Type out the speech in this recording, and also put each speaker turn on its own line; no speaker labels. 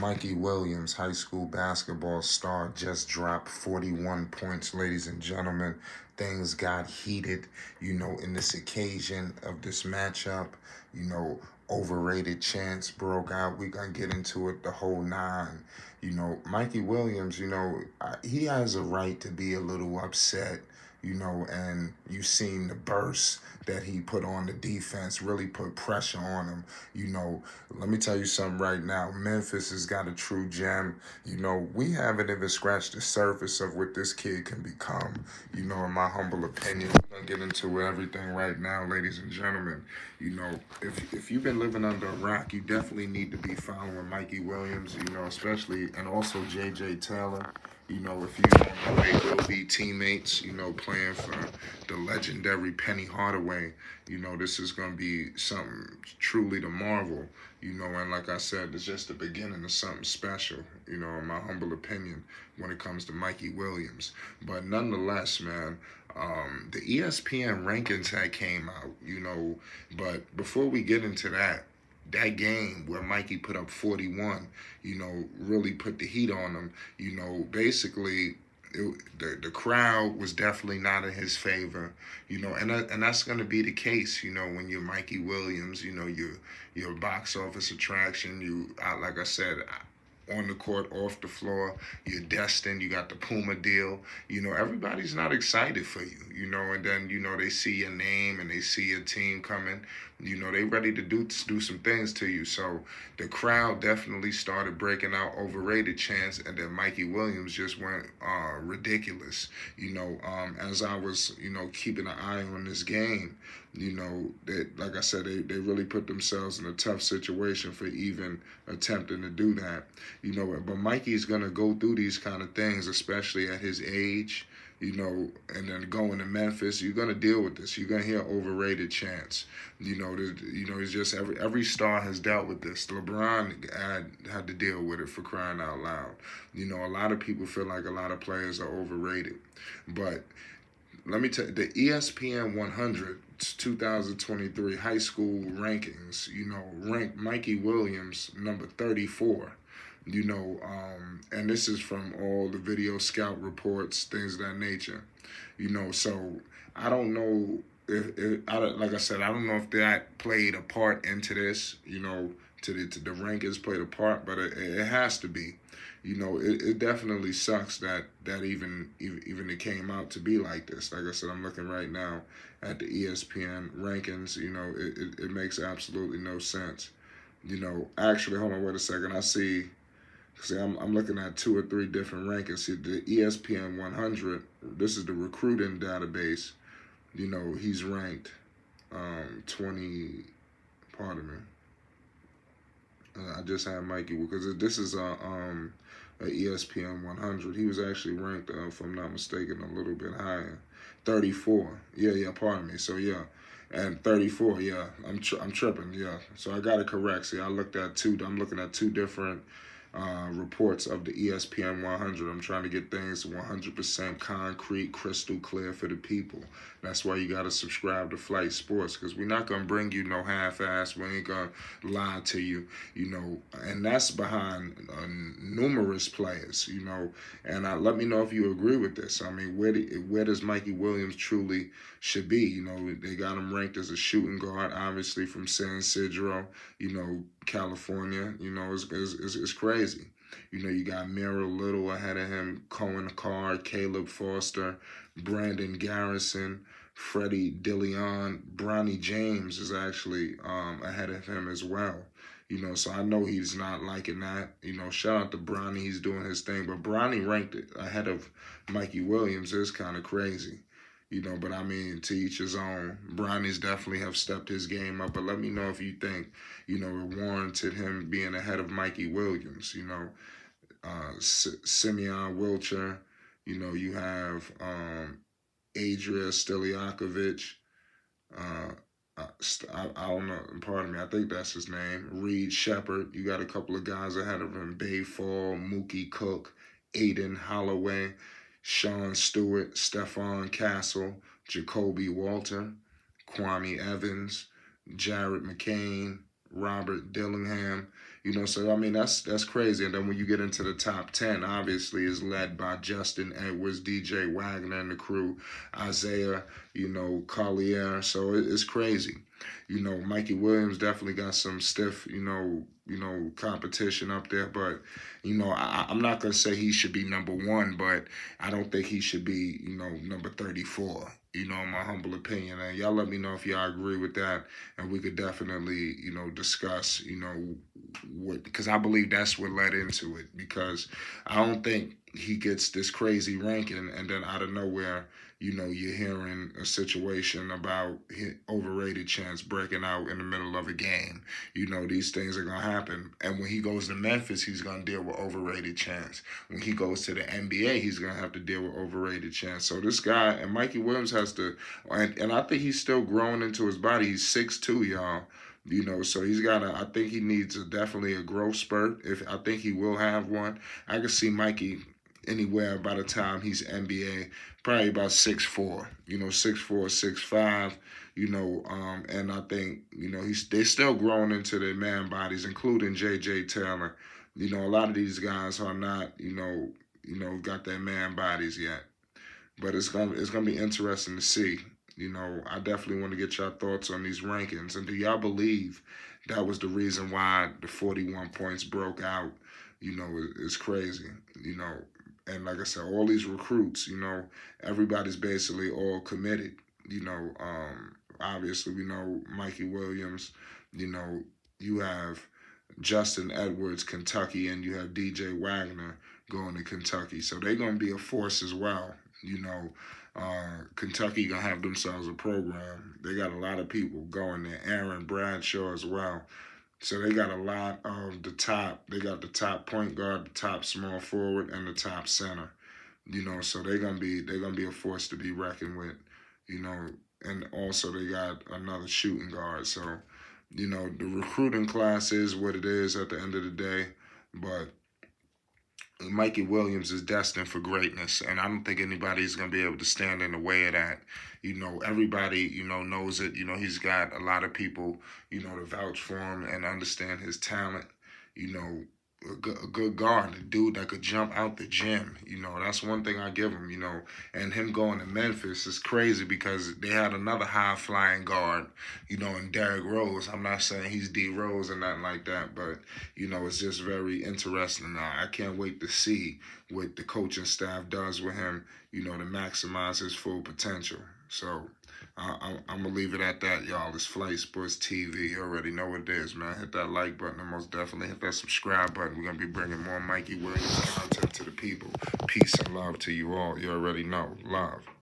Mikey Williams, high school basketball star, just dropped 41 points, ladies and gentlemen. Things got heated, in this occasion of this matchup. You know, Overrated Chants broke out. We're going to get into it the whole nine. Mikey Williams, he has a right to be a little upset, and you seen the burst that he put on the defense, really put pressure on him. Let me tell you something right now. Memphis has got a true gem. We haven't even scratched the surface of what this kid can become. In my humble opinion, we're gonna get into everything right now, ladies and gentlemen. If you've been living under a rock, you definitely need to be following Mikey Williams. Especially and also J.J. Taylor. If you don't know, they will be teammates, playing for the legendary Penny Hardaway. This is going to be something truly to marvel, and like I said, it's just the beginning of something special, in my humble opinion, when it comes to Mikey Williams. But nonetheless, man, the ESPN rankings had came out, but before we get into that game where Mikey put up 41, really put the heat on him. Basically, the crowd was definitely not in his favor, and that's going to be the case, when you're Mikey Williams, you're a box office attraction. Like I said, on the court, off the floor, you're destined. You got the Puma deal. Everybody's not excited for you. And then they see your name and they see your team coming. They ready to do some things to you. So the crowd definitely started breaking out Overrated chants, and then Mikey Williams just went ridiculous. As I was keeping an eye on this game, that, like I said, they really put themselves in a tough situation for even attempting to do that. But Mikey's gonna go through these kind of things, especially at his age. And then going to Memphis, you're gonna deal with this. You're gonna hear Overrated chants. It's just every star has dealt with this. LeBron had to deal with it, for crying out loud. A lot of people feel like a lot of players are overrated, but let me tell you, the ESPN 100 2023 high school rankings, ranked Mikey Williams number 34. And this is from all the video scout reports, things of that nature. So I don't know like I said, I don't know if that played a part into this, to the rankings played a part, but it has to be. It definitely sucks that even it came out to be like this. Like I said, I'm looking right now at the ESPN rankings. It makes absolutely no sense. Actually, hold on, wait a second. See, I'm looking at 2 or 3 different rankings. See, the ESPN 100, this is the recruiting database. He's ranked 20, pardon me. I just had Mikey, because this is a ESPN 100. He was actually ranked, if I'm not mistaken, a little bit higher. 34. Yeah, pardon me. So, yeah. And 34, yeah. I'm tripping, yeah. So I got it correct. See, I'm looking at 2 different reports of the ESPN 100. I'm trying to get things 100% concrete, crystal clear for the people. That's why you got to subscribe to Flight Sports, because we're not going to bring you no half-ass. We ain't going to lie to you, and that's behind numerous players, and let me know if you agree with this. I mean, where does Mikey Williams truly should be? They got him ranked as a shooting guard, obviously from San Isidro, California. It's crazy. You got Miro Little ahead of him, Cohen Card, Caleb Foster, Brandon Garrison, Freddie Dilion, Bronny James is actually ahead of him as well. So I know he's not liking that. Shout out to Bronny, he's doing his thing. But Bronny ranked ahead of Mikey Williams is kind of crazy. But I mean, to each his own. Bronny's definitely have stepped his game up. But let me know if you think, it warranted him being ahead of Mikey Williams. Simeon Wilcher. You have Adria Stiliakovic. I don't know, pardon me, I think that's his name. Reed Shepard. You got a couple of guys ahead of him. Bay Fall, Mookie Cook, Aiden Holloway, Sean Stewart, Stephon Castle, Jacoby Walter, Kwame Evans, Jared McCain, Robert Dillingham. You know, so I mean that's crazy. And then when you get into the top 10, obviously is led by Justin Edwards, DJ Wagner and the crew, Isaiah, Collier. So it's crazy. Mikey Williams definitely got some stiff, competition up there. But I'm not gonna say he should be number one, but I don't think he should be, number 34. In my humble opinion. And y'all let me know if y'all agree with that, and we could definitely, discuss, what, because I believe that's what led into it. Because I don't think he gets this crazy ranking, and then out of nowhere, you're hearing a situation about overrated Chants breaking out in the middle of a game. These things are gonna happen. And when he goes to Memphis, he's gonna deal with overrated Chants. When he goes to the NBA, he's gonna have to deal with overrated Chants. So this guy, and Mikey Williams has to, and I think he's still growing into his body. He's 6'2", y'all. So he's got I think he needs definitely a growth spurt. I think he will have one. I can see Mikey anywhere by the time he's NBA, probably about 6'4", 6'4", 6'5", and I think, they're still growing into their man bodies, including J.J. Taylor. A lot of these guys are not, got their man bodies yet. But it's gonna be interesting to see. I definitely want to get your thoughts on these rankings. And do y'all believe that was the reason why the 41 points broke out? It's crazy. And like I said, all these recruits, everybody's basically all committed. Obviously we know Mikey Williams. You have Justin Edwards, Kentucky, and you have DJ Wagner going to Kentucky. So they're going to be a force as well. Kentucky going to have themselves a program. They got a lot of people going there. Aaron Bradshaw as well. So they got a lot of the top. They got the top point guard, the top small forward, and the top center. So they're gonna be a force to be reckoned with. And also they got another shooting guard. So the recruiting class is what it is at the end of the day. But Mikey Williams is destined for greatness, and I don't think anybody's going to be able to stand in the way of that. Everybody, knows it. He's got a lot of people, to vouch for him and understand his talent. A good guard, a dude that could jump out the gym. That's one thing I give him, And him going to Memphis is crazy because they had another high-flying guard, in Derrick Rose. I'm not saying he's D. Rose or nothing like that, but, it's just very interesting. I can't wait to see what the coaching staff does with him, to maximize his full potential. So I'm going to leave it at that, y'all. It's Flight Sports TV. You already know what it is, man. Hit that like button and most definitely hit that subscribe button. We're going to be bringing more Mikey Williams content to the people. Peace and love to you all. You already know. Love.